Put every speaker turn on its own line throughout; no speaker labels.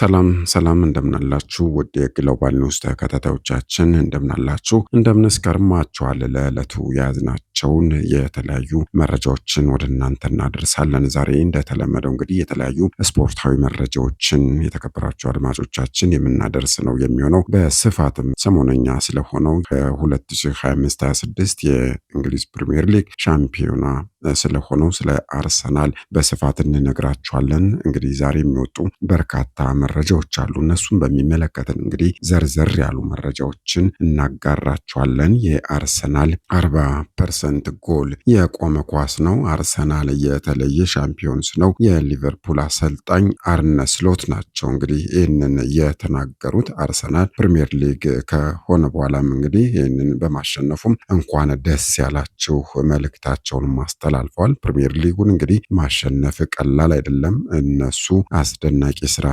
ሰላም እንደምናላችሁ ውድ የግሎባል ኒውስ ተከታታዮቻችን እንደምናላችሁ እንደምንስ ከርማችኋል። ለዕለቱ የያዝናቸውን የተለያዩ መረጃዎችን ወደ እናንተ እናደርሳለን። ዛሬ እንደተለመደው እንግዲህ የተለያዩ ስፖርታዊ መረጃዎችን የተከበራችሁ አድማጮቻችን የምናደርስ ነው የሚሆነው። በስፋትም ሰሞነኛ ስለሆነው ከ2025/26 የእንግሊዝ ፕሪሚየር ሊግ ሻምፒዮና ስለሆነው ስለ አርሰናል በስፋት እንነግራችኋለን። እንግዲህ ዛሬ የሚወጡ በርካታ መረጃዎች አሉ። እነሱን በሚመለከትን እንግዲህ ዘርዘር ያሉ መረጃዎችን እናጋራችኋለን። የአርሰናል 40% ጎል የቆመ ኳስ ነው። አርሰናል የተለየ ሻምፒዮንስ ነው። የሊቨርፑል አሰልጣኝ አርነ ስሎት ናቸው እንግዲህ ይህንን የተናገሩት። አርሰናል ፕሪሚየር ሊግ ከሆነ በኋላም እንግዲህ ይህንን በማሸነፉም እንኳን ደስ ያላችሁ መልእክታቸውን ማስተላልፈዋል። ፕሪሚየር ሊጉን እንግዲህ ማሸነፍ ቀላል አይደለም። እነሱ አስደናቂ ስራ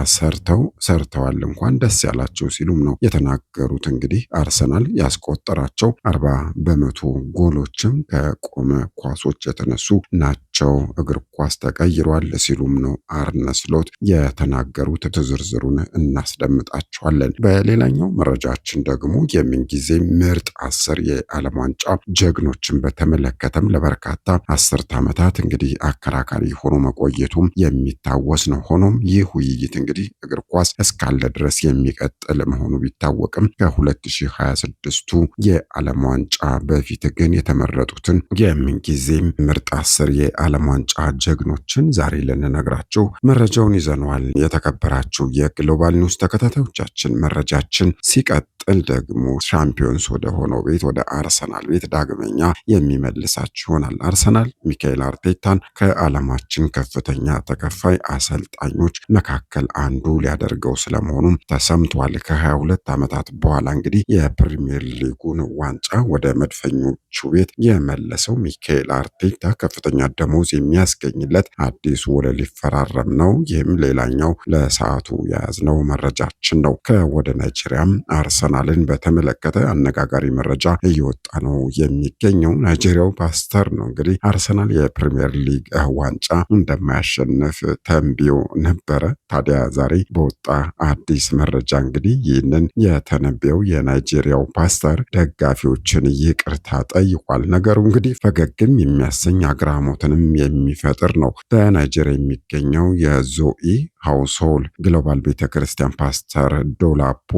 ሰርተዋል እንኳን ደስ ያላቸው ሲሉም ነው የተናገሩት። እንግዲህ አርሰናል ያስቆጠራቸው 40% ጎሎችም ከቆመ ኳሶች የተነሱ ናቸው። እግር ኳስ ተቀይሯል ሲሉም ነው አርነ ስሎት የተናገሩት። ዝርዝሩን እናስደምጣቸዋለን። በሌላኛው መረጃችን ደግሞ የምንጊዜ ምርጥ 10 የዓለም ዋንጫ ጀግኖችን በተመለከተም ለበርካታ አስርት ዓመታት እንግዲህ አከራካሪ ሆኖ መቆየቱም የሚታወስ ነው። ሆኖም ይህ ውይይት እንግዲህ እግር ኳስ እስካለ ድረስ የሚቀጥል መሆኑ ቢታወቅም ከ2026ቱ የዓለም ዋንጫ በፊት ግን የተመረጡትን የምንጊዜም ምርጥ 10 የዓለም ዋንጫ ጀግኖችን ዛሬ ልንነግራችሁ መረጃውን ይዘነዋል። የተከበራችሁ የግሎባል ኒውስ ተከታታዮቻችን መረጃችን ሲቀጥል ደግሞ ሻምፒዮንስ ወደ ሆነው ቤት ወደ አርሰናል ቤት ዳግመኛ የሚመልሳችሁ ይሆናል። አርሰናል ሚካኤል አርቴታን ከዓለማችን ከፍተኛ ተከፋይ አሰልጣኞች መካከል አንዱ ሊያደርገው ስለመሆኑም ተሰምቷል። ከ22 ዓመታት በኋላ እንግዲህ የፕሪሚየር ሊጉን ዋንጫ ወደ መድፈኞቹ ቤት የመለሰው ሚካኤል አርቴታ ከፍተኛ ደሞዝ የሚያስገኝለት አዲስ ውል ሊፈራረም ነው። ይህም ሌላኛው ለሰዓቱ የያዝነው መረጃችን ነው። ከወደ ናይጄሪያም አርሰናልን በተመለከተ አነጋጋሪ መረጃ እየወጣ ነው የሚገኘው። ናይጄሪያው ፓስተር ነው እንግዲህ አርሰናል የፕሪሚየር ሊግ ዋንጫ እንደማያሸንፍ ተንብዮ ነበረ። ታዲያ ዛሬ በወጣ አዲስ መረጃ እንግዲህ ይህንን የተነበየው የናይጄሪያው ፓስተር ደጋፊዎችን ይቅርታ ጠይቋል። ነገሩ እንግዲህ ፈገግም የሚያሰኝ አግራሞትንም የሚፈጥር ነው። በናይጄሪያ የሚገኘው የዞኢ ሃውስሆል ግሎባል ቤተክርስቲያን ፓስተር ዶላፖ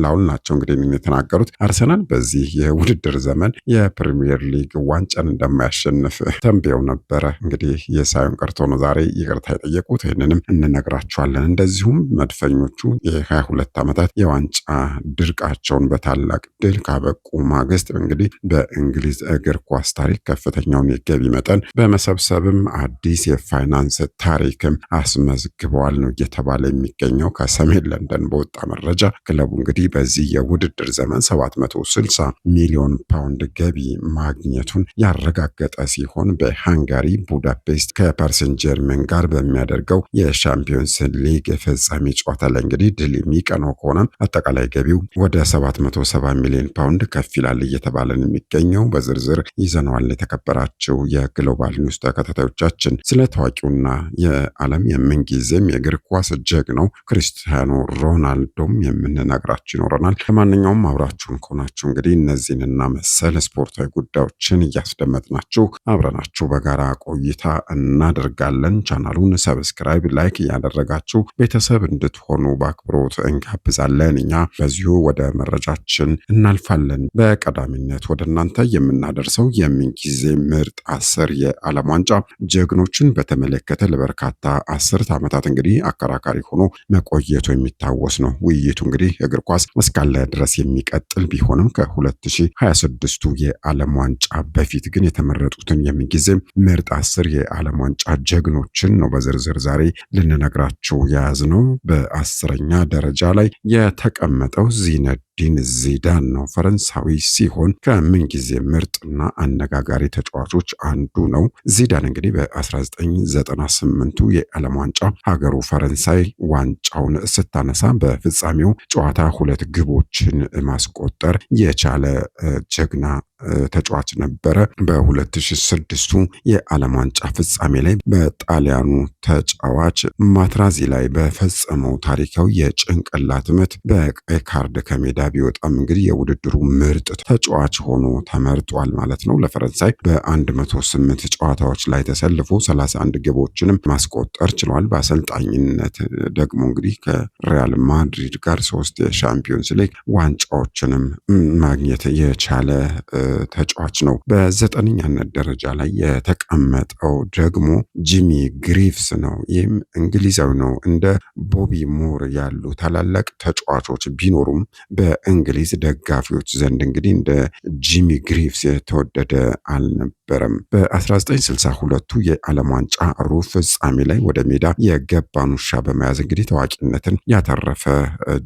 ላውል ናቸው እንግዲህ የተናገሩት። አርሰናል በዚህ የውድድር ዘመን የፕሪሚየር ሊግ ዋንጫን እንደማያሸንፍ ተንብየው ነበረ። እንግዲህ የሳዩን ቀርቶ ነው ዛሬ ይቅርታ የጠየቁት። ይህንንም እንነግራቸዋለን። እንደዚሁም መድፈኞቹ የ22 ዓመታት የዋንጫ ድርቃቸውን በታላቅ ድል ካበቁ ማግስት እንግዲህ በእንግሊዝ እግር ኳስ ታሪክ ከፍተኛውን የገቢ መጠን በመሰብሰብም አዲስ የፋይናንስ ታሪክም አስመዝግበዋል ነው እየተባለ የሚገኘው። ከሰሜን ለንደን በወጣ መረጃ ክለቡ እንግዲህ በዚህ የውድድር ዘመን 760 ሚሊዮን ፓውንድ ገቢ ማግኘቱን ያረጋገጠ ሲሆን በሃንጋሪ ቡዳፔስት ከፓሪሰን ጀርመን ጋር በሚያደርገው የሻምፒዮንስ ሊግ ፍጻሜ ጨዋታ ላይ እንግዲህ ድል የሚቀነው ከሆነ አጠቃላይ ገቢው ወደ 770 ሚሊዮን ፓውንድ ከፍ ይላል እየተባለን የሚገኘው። በዝርዝር ይዘነዋል። የተከበራቸው የግሎባል ኒውስ ተከታታዮቻችን ስለ ታዋቂውና የዓለም የምንጊዜም የእግር ኳስ ጀግናው ክርስቲያኖ ሮናልዶም የምንነግራችሁ ይኖረናል። ለማንኛውም አብራችሁን ከሆናችሁ እንግዲህ እነዚህንና መሰል ስፖርታዊ ጉዳዮችን እያስደመጥናችሁ አብረናችሁ በጋራ ቆይታ እናደርጋለን። ቻናሉን ሰብስክራይብ፣ ላይክ እያደረጋችሁ ቤተሰብ እንድትሆኑ በአክብሮት እንጋብዛለን። እኛ በዚሁ ወደ መረጃችን እናልፋለን። በቀዳሚነት ወደ እናንተ የምናደርሰው የምንጊዜ ምርጥ 10 የዓለም ዋንጫ ጀግኖችን በተመለከተ ለበርካታ አስርት ዓመታት እንግዲህ አከራካሪ ሆኖ መቆየቱ የሚታወስ ነው። ውይይቱ እንግዲህ እግር ኳስ እስካለ ድረስ የሚቀጥል ቢሆንም ከ2026ቱ የዓለም ዋንጫ በፊት ግን የተመረጡትን የምንጊዜ ምርጥ 10 የዓለም ዋንጫ ጀግኖችን ነው በዝርዝር ዛሬ ልንነግራችሁ የያዝነው። በ10ኛ ደረጃ ላይ የተቀመጠው ዚነዲን ዚዳን ነው። ፈረንሳዊ ሲሆን ከምንጊዜ ምርጥና አነጋጋሪ ተጫዋቾች አንዱ ነው። ዚዳን እንግዲህ በ1998ቱ የዓለም ዋንጫ ሀገሩ ፈረንሳይ ዋንጫውን ስታነሳ በፍጻሜው ጨዋታ 2 ግቦችን ማስቆጠር የቻለ ጀግና ተጫዋች ነበረ። በ2006ቱ የዓለም ዋንጫ ፍጻሜ ላይ በጣሊያኑ ተጫዋች ማትራዚ ላይ በፈጸመው ታሪካዊ የጭንቅላት ምት በቀይ ካርድ ከሜዳ ቢወጣም እንግዲህ የውድድሩ ምርጥ ተጫዋች ሆኖ ተመርጧል ማለት ነው። ለፈረንሳይ በ108 ጨዋታዎች ላይ ተሰልፎ 31 ግቦችንም ማስቆጠር ችሏል። በአሰልጣኝነት ደግሞ እንግዲህ ከሪያል ማድሪድ ጋር 3 የሻምፒዮንስ ሊግ ዋንጫዎችንም ማግኘት የቻለ ተጫዋች ነው። በ9ኛነት ደረጃ ላይ የተቀመጠው ደግሞ ጂሚ ግሪቭስ ነው። ይህም እንግሊዛዊ ነው። እንደ ቦቢ ሙር ያሉ ታላላቅ ተጫዋቾች ቢኖሩም በእንግሊዝ ደጋፊዎች ዘንድ እንግዲህ እንደ ጂሚ ግሪቭስ የተወደደ አልነበረም። በ1962ቱ የዓለም ዋንጫ ሩብ ፍጻሜ ላይ ወደ ሜዳ የገባን ውሻ በመያዝ እንግዲህ ታዋቂነትን ያተረፈ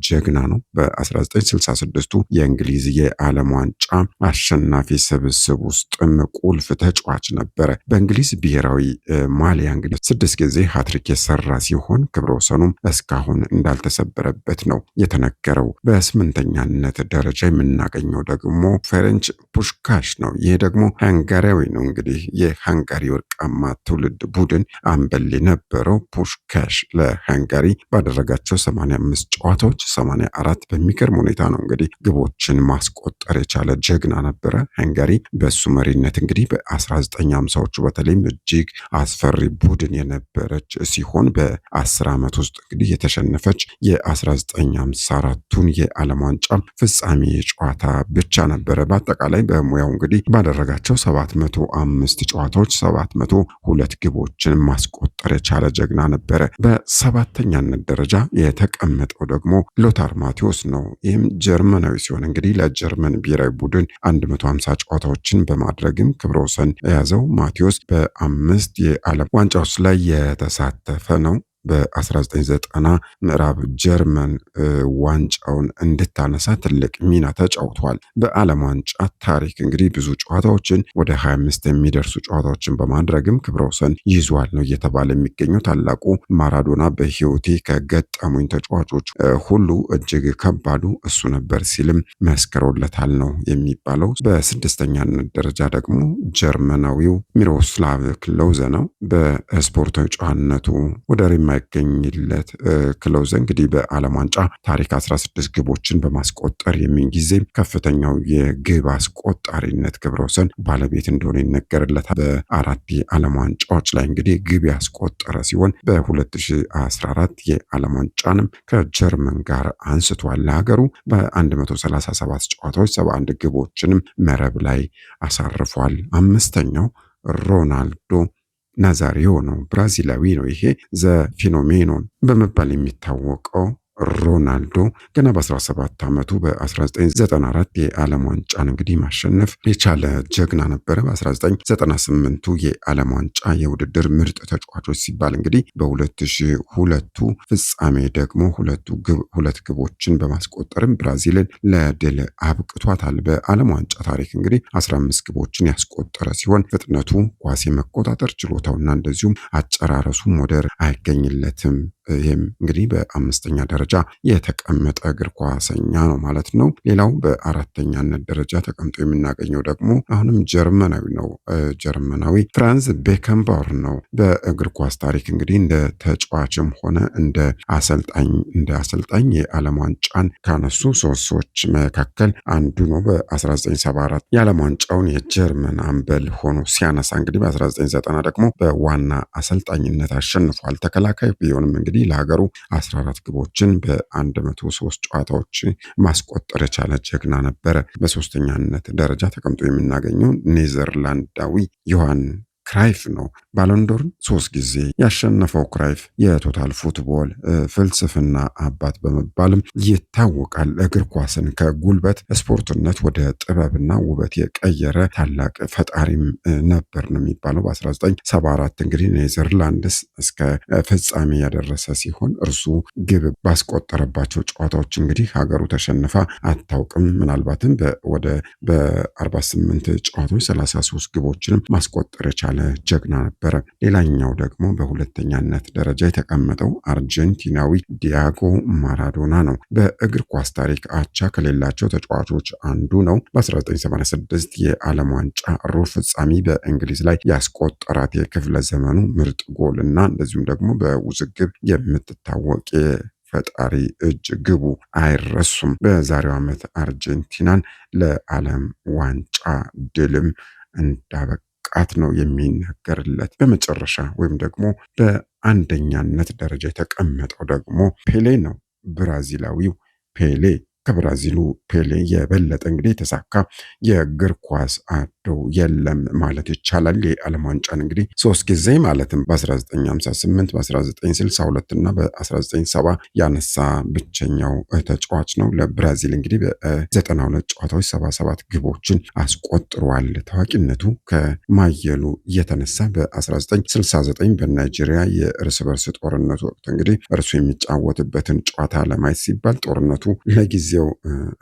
ጀግና ነው። በ1966ቱ የእንግሊዝ የዓለም ዋንጫ አሸናፊ ስብስብ ውስጥም ቁልፍ ተጫዋች ነበረ። በእንግሊዝ ብሔራዊ ማሊያ እንግዲህ 6 ጊዜ ሃትሪክ የሰራ ሲሆን ክብረ ወሰኑም እስካሁን እንዳልተሰበረበት ነው የተነገረው። በ8ኛነት ደረጃ የምናገኘው ደግሞ ፌረንች ፑሽካሽ ነው። ይህ ደግሞ ሃንጋሪያዊ ነው። እንግዲህ የሃንጋሪ ወርቃማ ትውልድ ቡድን አምበል የነበረው ፑሽካሽ ለሃንጋሪ ባደረጋቸው 85 ጨዋታዎች 84 በሚገርም ሁኔታ ነው እንግዲህ ግቦችን ማስቆጠር የቻለ ጀግና ነበረ። ሃንጋሪ በሱ መሪነት እንግዲህ በ1950ዎቹ በተለይም እጅግ አስፈሪ ቡድን የነበረች ሲሆን በ10 ዓመት ውስጥ እንግዲህ የተሸነፈች የ1954ቱን የዓለም ዋንጫ ፍጻሜ ጨዋታ ብቻ ነበረ። በአጠቃላይ በሙያው እንግዲህ ባደረጋቸው 705 ጨዋታዎች 702 ግቦችን ማስቆጠር የቻለ ጀግና ነበረ። በ7ኛነት ደረጃ የተቀመጠው ደግሞ ሎታር ማቴዎስ ነው። ይህም ጀርመናዊ ሲሆን እንግዲህ ለጀርመን ብሔራዊ ቡድን 150 ጨዋታዎችን በማድረግም ክብረ ወሰን የያዘው ማቴዎስ በ5 የዓለም ዋንጫዎች ላይ የተሳተፈ ነው። በ1990 ምዕራብ ጀርመን ዋንጫውን እንድታነሳ ትልቅ ሚና ተጫውቷል። በዓለም ዋንጫ ታሪክ እንግዲህ ብዙ ጨዋታዎችን ወደ 25 የሚደርሱ ጨዋታዎችን በማድረግም ክብረ ወሰን ይዟል ነው እየተባለ የሚገኘው። ታላቁ ማራዶና በሕይወቴ ከገጠሙኝ ተጫዋቾች ሁሉ እጅግ ከባዱ እሱ ነበር ሲልም መስክሮለታል ነው የሚባለው። በ6ኛነት ደረጃ ደግሞ ጀርመናዊው ሚሮስላቭ ክሎዘ ነው። በስፖርታዊ ጨዋነቱ ወደር የማይገኝለት ክሎዘ እንግዲህ በዓለም ዋንጫ ታሪክ 16 ግቦችን በማስቆጠር የምንጊዜም ከፍተኛው የግብ አስቆጣሪነት ክብረ ወሰን ባለቤት እንደሆነ ይነገርለታል። በ4 የዓለም ዋንጫዎች ላይ እንግዲህ ግብ ያስቆጠረ ሲሆን በ2014 የዓለም ዋንጫንም ከጀርመን ጋር አንስቷል። ለሀገሩ በ137 ጨዋታዎች 71 ግቦችንም መረብ ላይ አሳርፏል። 5ኛው ሮናልዶ ናዛሪዮ ነው። ብራዚላዊ ነው። ይሄ ዘ ፊኖሜኖን በመባል የሚታወቀው ሮናልዶ ገና በ17 ዓመቱ በ1994 የዓለም ዋንጫን እንግዲህ ማሸነፍ የቻለ ጀግና ነበረ። በ1998ቱ የዓለም ዋንጫ የውድድር ምርጥ ተጫዋቾች ሲባል እንግዲህ በ2002ቱ ፍጻሜ ደግሞ ሁለት ግቦችን በማስቆጠርም ብራዚልን ለድል አብቅቷታል። በዓለም ዋንጫ ታሪክ እንግዲህ 15 ግቦችን ያስቆጠረ ሲሆን ፍጥነቱ፣ ኳስ የመቆጣጠር ችሎታውና እንደዚሁም አጨራረሱ ወደር አይገኝለትም። ይህም እንግዲህ በ5ኛ ደረጃ የተቀመጠ እግር ኳሰኛ ነው ማለት ነው። ሌላው በ4ኛነት ደረጃ ተቀምጦ የምናገኘው ደግሞ አሁንም ጀርመናዊ ነው። ጀርመናዊ ፍራንዝ ቤከንባወር ነው። በእግር ኳስ ታሪክ እንግዲህ እንደ ተጫዋችም ሆነ እንደ አሰልጣኝ የዓለም ዋንጫን ካነሱ 3 ሰዎች መካከል አንዱ ነው። በ1974 የዓለም ዋንጫውን የጀርመን አምበል ሆኖ ሲያነሳ እንግዲህ በ1990 ደግሞ በዋና አሰልጣኝነት አሸንፏል። ተከላካይ ቢሆንም እንግዲህ ለሀገሩ 14 ግቦችን በ103 ጨዋታዎች ማስቆጠር የቻለ ጀግና ነበረ። በ3ኛነት ደረጃ ተቀምጦ የምናገኘው ኔዘርላንዳዊ ዮሐን ክራይፍ ነው። ባሎንዶርን 3 ጊዜ ያሸነፈው ክራይፍ የቶታል ፉትቦል ፍልስፍና አባት በመባልም ይታወቃል። እግር ኳስን ከጉልበት ስፖርትነት ወደ ጥበብና ውበት የቀየረ ታላቅ ፈጣሪም ነበር ነው የሚባለው። በ1974 እንግዲህ ኔዘርላንድስ እስከ ፍጻሜ ያደረሰ ሲሆን እርሱ ግብ ባስቆጠረባቸው ጨዋታዎች እንግዲህ ሀገሩ ተሸንፋ አታውቅም። ምናልባትም በ48 ጨዋታዎች 33 ግቦችንም ማስቆጠር የቻለ ጀግና ነበረ። ሌላኛው ደግሞ በሁለተኛነት ደረጃ የተቀመጠው አርጀንቲናዊ ዲያጎ ማራዶና ነው። በእግር ኳስ ታሪክ አቻ ከሌላቸው ተጫዋቾች አንዱ ነው። በ1986 የዓለም ዋንጫ ሩብ ፍጻሜ በእንግሊዝ ላይ ያስቆጠራት የክፍለ ዘመኑ ምርጥ ጎል እና እንደዚሁም ደግሞ በውዝግብ የምትታወቅ ፈጣሪ እጅ ግቡ አይረሱም። በዛሬው ዓመት አርጀንቲናን ለዓለም ዋንጫ ድልም እንዳበቃት ነው የሚነገርለት። በመጨረሻ ወይም ደግሞ በአንደኛነት ደረጃ የተቀመጠው ደግሞ ፔሌ ነው። ብራዚላዊው ፔሌ ከብራዚሉ ፔሌ የበለጠ እንግዲህ የተሳካ የእግር ኳስ አዶ የለም ማለት ይቻላል። የዓለም ዋንጫን እንግዲህ 3 ጊዜ ማለትም በ1958 በ1962 እና በ1970 ያነሳ ብቸኛው ተጫዋች ነው። ለብራዚል እንግዲህ በ92 ጨዋታዎች 77 ግቦችን አስቆጥሯል። ታዋቂነቱ ከማየሉ የተነሳ በ1969 በናይጄሪያ የእርስ በርስ ጦርነት ወቅት እንግዲህ እርሱ የሚጫወትበትን ጨዋታ ለማየት ሲባል ጦርነቱ ለጊዜው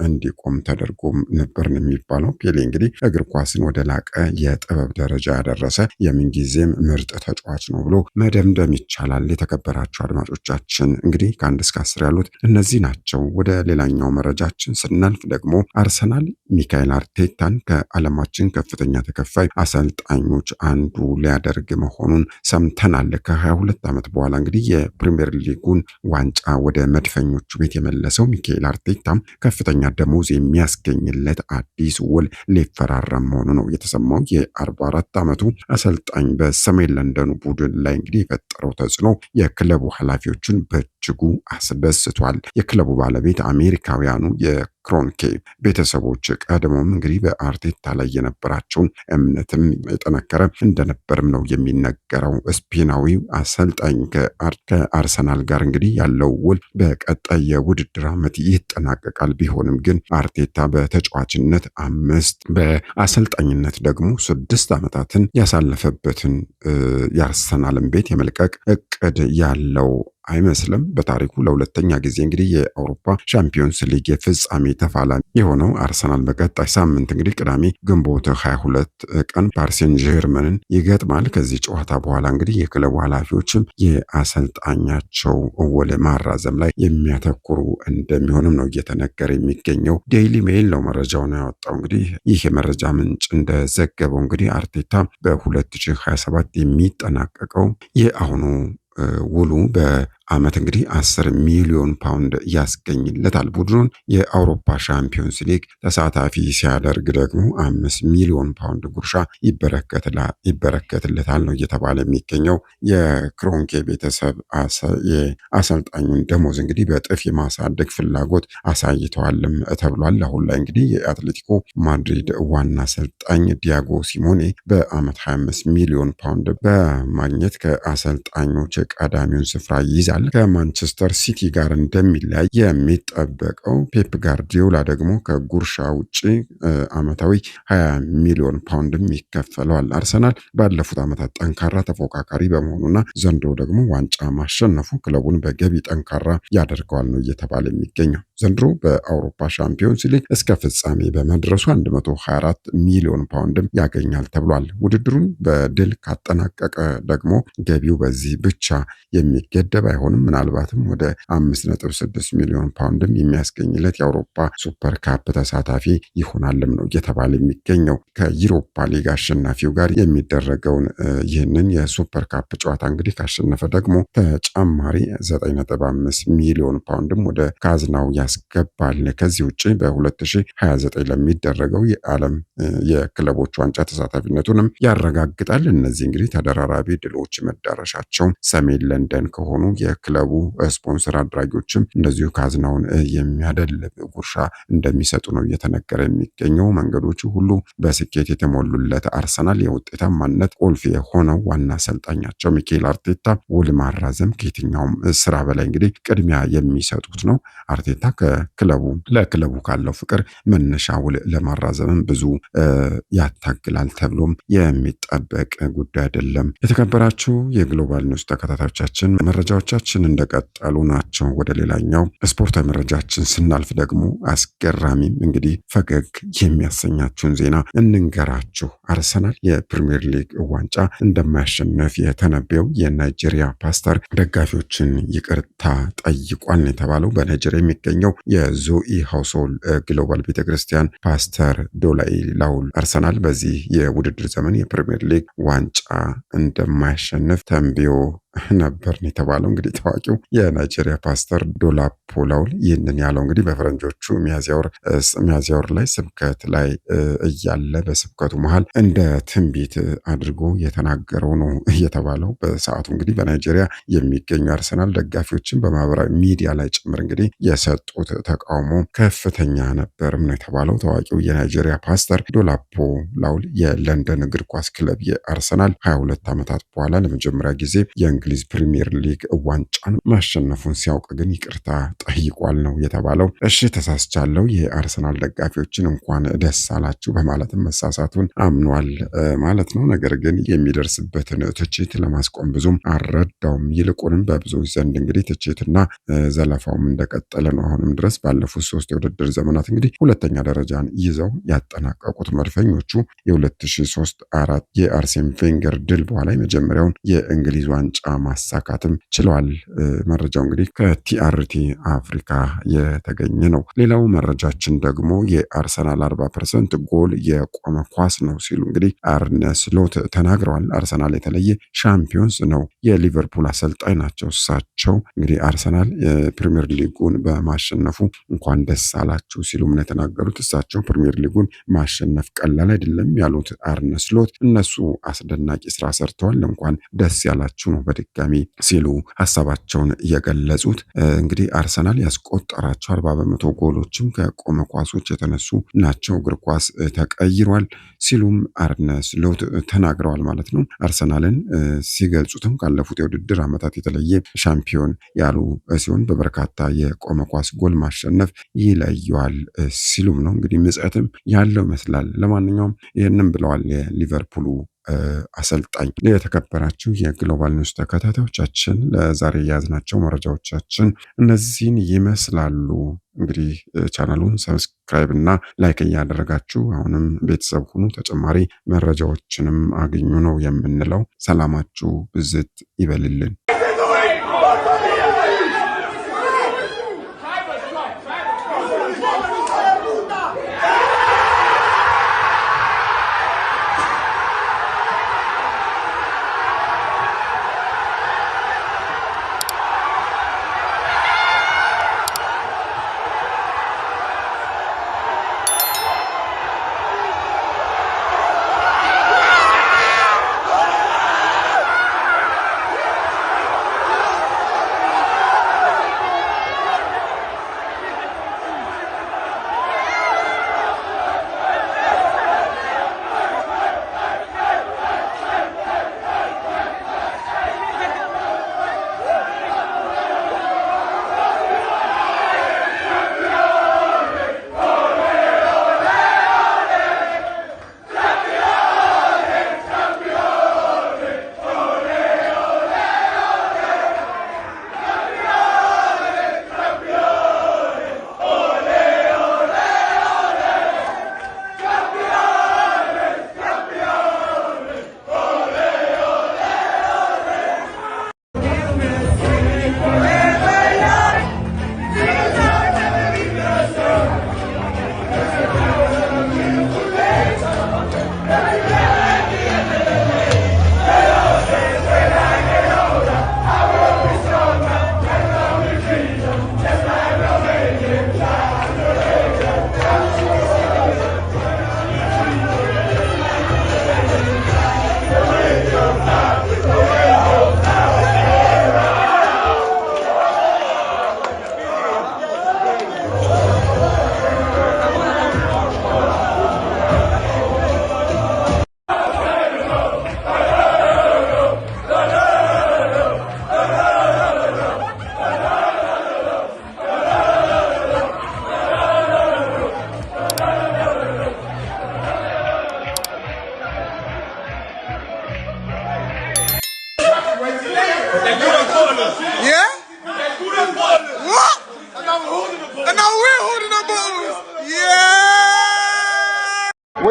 እንዲቆም ተደርጎም ነበር የሚባለው። ፔሌ እንግዲህ እግር ኳስን ወደ ላቀ የጥበብ ደረጃ ያደረሰ የምንጊዜም ምርጥ ተጫዋች ነው ብሎ መደምደም ይቻላል። የተከበራቸው አድማጮቻችን እንግዲህ ከ1 እስከ 10 ያሉት እነዚህ ናቸው። ወደ ሌላኛው መረጃችን ስናልፍ ደግሞ አርሰናል ሚካኤል አርቴታን ከዓለማችን ከፍተኛ ተከፋይ አሰልጣኞች አንዱ ሊያደርግ መሆኑን ሰምተናል። ከ22 ዓመት በኋላ እንግዲህ የፕሪሚየር ሊጉን ዋንጫ ወደ መድፈኞቹ ቤት የመለሰው ሚካኤል አርቴታ ከፍተኛ ደሞዝ የሚያስገኝለት አዲስ ውል ሊፈራረም መሆኑ ነው የተሰማው። የ44 ዓመቱ አሰልጣኝ በሰሜን ለንደኑ ቡድን ላይ እንግዲህ የፈጠረው ተጽዕኖ የክለቡ ኃላፊዎችን በእጅጉ አስደስቷል። የክለቡ ባለቤት አሜሪካውያኑ የክሮንኬ ቤተሰቦች ቀድሞም እንግዲህ በአርቴታ ላይ የነበራቸውን እምነትም የጠነከረ እንደነበርም ነው የሚነገረው። ስፔናዊው አሰልጣኝ ከአርሰናል ጋር እንግዲህ ያለው ውል በቀጣይ የውድድር ዓመት ይጠናቀቃል። ቢሆንም ግን አርቴታ በተጫዋችነት 5 በአሰልጣኝነት ደግሞ 6 ዓመታትን ያሳለፈበትን የአርሰናልን ቤት የመልቀቅ እቅድ ያለው አይመስልም። በታሪኩ ለሁለተኛ ጊዜ እንግዲህ የአውሮፓ ሻምፒዮንስ ሊግ የፍጻሜ ተፋላሚ የሆነው አርሰናል በቀጣይ ሳምንት እንግዲህ ቅዳሜ ግንቦት 22 ቀን ፓሪሰን ጀርመንን ይገጥማል። ከዚህ ጨዋታ በኋላ እንግዲህ የክለቡ ኃላፊዎችም የአሰልጣኛቸው ውል ማራዘም ላይ የሚያተኩሩ እንደሚሆንም ነው እየተነገረ የሚገኘው። ዴይሊ ሜይል ነው መረጃውን ያወጣው። እንግዲህ ይህ የመረጃ ምንጭ እንደዘገበው እንግዲህ አርቴታ በ2027 የሚጠናቀቀው የአሁኑ ውሉ በአመት እንግዲህ 10 ሚሊዮን ፓውንድ ያስገኝለታል። ቡድኑን የአውሮፓ ሻምፒዮንስ ሊግ ተሳታፊ ሲያደርግ ደግሞ 5 ሚሊዮን ፓውንድ ጉርሻ ይበረከትለታል ነው እየተባለ የሚገኘው። የክሮንኬ ቤተሰብ የአሰልጣኙን ደሞዝ እንግዲህ በእጥፍ የማሳደግ ፍላጎት አሳይተዋልም ተብሏል። አሁን ላይ እንግዲህ የአትሌቲኮ ማድሪድ ዋና አሰልጣኝ ዲያጎ ሲሞኔ በአመት 25 ሚሊዮን ፓውንድ በማግኘት ከአሰልጣኞች ቀዳሚውን ስፍራ ይይዛል። ከማንቸስተር ሲቲ ጋር እንደሚለያይ የሚጠበቀው ፔፕ ጋርዲዮላ ደግሞ ከጉርሻ ውጪ አመታዊ 20 ሚሊዮን ፓውንድም ይከፈለዋል። አርሰናል ባለፉት ዓመታት ጠንካራ ተፎካካሪ በመሆኑና ዘንድሮ ደግሞ ዋንጫ ማሸነፉ ክለቡን በገቢ ጠንካራ ያደርገዋል ነው እየተባለ የሚገኘው። ዘንድሮ በአውሮፓ ሻምፒዮንስ ሊግ እስከ ፍጻሜ በመድረሱ 124 ሚሊዮን ፓውንድም ያገኛል ተብሏል። ውድድሩን በድል ካጠናቀቀ ደግሞ ገቢው በዚህ ብቻ የሚገደብ አይሆንም። ምናልባትም ወደ 5.6 ሚሊዮን ፓውንድም የሚያስገኝለት የአውሮፓ ሱፐር ካፕ ተሳታፊ ይሆናልም ነው እየተባለ የሚገኘው። ከዩሮፓ ሊግ አሸናፊው ጋር የሚደረገውን ይህንን የሱፐር ካፕ ጨዋታ እንግዲህ ካሸነፈ ደግሞ ተጨማሪ 9.5 ሚሊዮን ፓውንድም ወደ ካዝናው ያስገባል። ከዚህ ውጭ በ2029 ለሚደረገው የዓለም የክለቦች ዋንጫ ተሳታፊነቱንም ያረጋግጣል። እነዚህ እንግዲህ ተደራራቢ ድሎች መዳረሻቸው ሰሜን ለንደን ከሆኑ የክለቡ ስፖንሰር አድራጊዎችም እንደዚሁ ካዝናውን የሚያደልብ ጉርሻ እንደሚሰጡ ነው እየተነገረ የሚገኘው። መንገዶቹ ሁሉ በስኬት የተሞሉለት አርሰናል የውጤታማነት ቁልፍ የሆነው ዋና አሰልጣኛቸው ሚካኤል አርቴታ ውል ማራዘም ከየትኛውም ስራ በላይ እንግዲህ ቅድሚያ የሚሰጡት ነው። አርቴታ ለክለቡ ካለው ፍቅር መነሻ ውል ለማራዘምም ብዙ ያታግላል ተብሎም የሚጠበቅ ጉዳይ አይደለም። የተከበራችሁ የግሎባል ኒውስ ተከታታዮቻችን መረጃዎቻችን መረጃዎቻችን እንደቀጠሉ ናቸው። ወደ ሌላኛው ስፖርታዊ መረጃችን ስናልፍ ደግሞ አስገራሚም እንግዲህ ፈገግ የሚያሰኛችሁን ዜና እንንገራችሁ። አርሰናል የፕሪሚየር ሊግ ዋንጫ እንደማያሸንፍ የተነበየው የናይጄሪያ ፓስተር ደጋፊዎችን ይቅርታ ጠይቋል ነው የተባለው። በናይጄሪያ የሚገኘው የዞኢ ሃውሶል ግሎባል ቤተክርስቲያን ፓስተር ዶላይ ላውል አርሰናል በዚህ የውድድር ዘመን የፕሪሚየር ሊግ ዋንጫ እንደማያሸንፍ ተንብዮ ነበር የተባለው። እንግዲህ ታዋቂው የናይጄሪያ ፓስተር ዶላፖ ላውል ይህንን ያለው እንግዲህ በፈረንጆቹ ሚያዝያ ወር ላይ ስብከት ላይ እያለ በስብከቱ መሃል እንደ ትንቢት አድርጎ የተናገረው ነው የተባለው። በሰዓቱ እንግዲህ በናይጄሪያ የሚገኙ አርሰናል ደጋፊዎችን በማህበራዊ ሚዲያ ላይ ጭምር እንግዲህ የሰጡት ተቃውሞ ከፍተኛ ነበርም ነው የተባለው። ታዋቂው የናይጄሪያ ፓስተር ዶላፖ ላውል የለንደን እግር ኳስ ክለብ የአርሰናል 22 ዓመታት በኋላ ለመጀመሪያ ጊዜ የእንግሊዝ ፕሪሚየር ሊግ ዋንጫን ማሸነፉን ሲያውቅ ግን ይቅርታ ጠይቋል ነው የተባለው። እሺ ተሳስቻለሁ፣ የአርሰናል ደጋፊዎችን እንኳን ደስ አላችሁ በማለትም መሳሳቱን አምኗል ማለት ነው። ነገር ግን የሚደርስበትን ትችት ለማስቆም ብዙም አልረዳውም። ይልቁንም በብዙዎች ዘንድ እንግዲህ ትችትና ዘለፋውም እንደቀጠለ ነው። አሁንም ድረስ ባለፉት 3 የውድድር ዘመናት እንግዲህ ሁለተኛ ደረጃን ይዘው ያጠናቀቁት መድፈኞቹ የ2003-4 የአርሴን ቬንገር ድል በኋላ የመጀመሪያውን የእንግሊዝ ዋንጫ ማሳካትም ችለዋል። መረጃው እንግዲህ ከቲአርቲ አፍሪካ የተገኘ ነው። ሌላው መረጃችን ደግሞ የአርሰናል 40% ጎል የቆመ ኳስ ነው ሲሉ እንግዲህ አርነ ስሎት ተናግረዋል። አርሰናል የተለየ ሻምፒዮንስ ነው። የሊቨርፑል አሰልጣኝ ናቸው። እሳቸው እንግዲህ አርሰናል ፕሪሚየር ሊጉን በማሸነፉ እንኳን ደስ አላችሁ ሲሉም ነው የተናገሩት። እሳቸው ፕሪሚየር ሊጉን ማሸነፍ ቀላል አይደለም ያሉት አርነ ስሎት እነሱ አስደናቂ ስራ ሰርተዋል፣ እንኳን ደስ ያላችሁ ነው በድጋሚ ሲሉ ሀሳባቸውን የገለጹት። እንግዲህ አርሰናል ያስቆጠራቸው 40% ጎሎችም ከቆመ ኳሶች የተነሱ ናቸው። እግር ኳስ ተቀይሯል ሲሉም አርነ ስሎት ተናግረዋል ማለት ነው። አርሰናልን ሲገልጹትም ካለፉት የውድድር ዓመታት የተለየ ሻምፒዮን ያሉ ሲሆን በበርካታ የቆመ ኳስ ጎል ማሸነፍ ይለየዋል ሲሉም ነው እንግዲህ ምጽአትም ያለው ይመስላል። ለማንኛውም ይህንን ብለዋል የሊቨርፑሉ አሰልጣኝ። የተከበራችሁ የግሎባል ኒውስ ተከታታዮቻችን ለዛሬ የያዝናቸው መረጃዎቻችን እነዚህን ይመስላሉ። እንግዲህ ቻናሉን ሰብስክራይብ እና ላይክ እያደረጋችሁ አሁንም ቤተሰብ ሁኑ። ተጨማሪ መረጃዎችንም አግኙ ነው የምንለው። ሰላማችሁ ብዝት ይበልልን።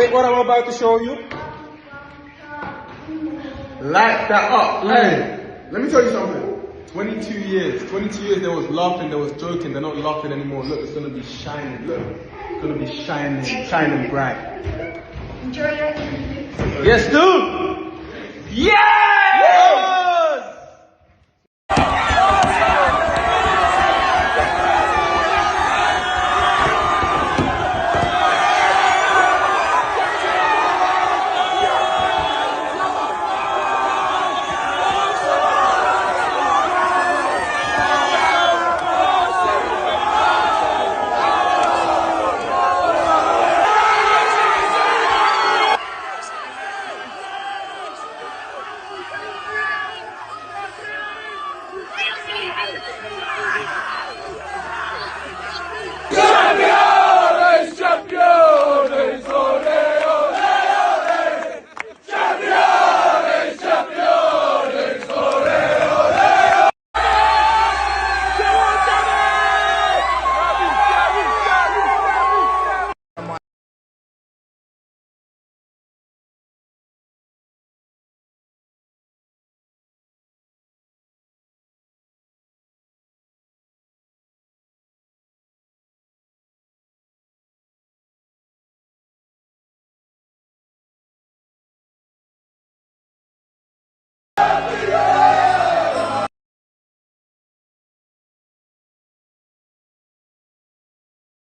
Take what I'm about to show you. Light that up. Hey, let me tell you something. 22 years there was laughing, there was joking, they're not laughing anymore. Look, it's gonna be shining, look. It's gonna be shining bright.
Enjoy your
Yes, dude! Yeah!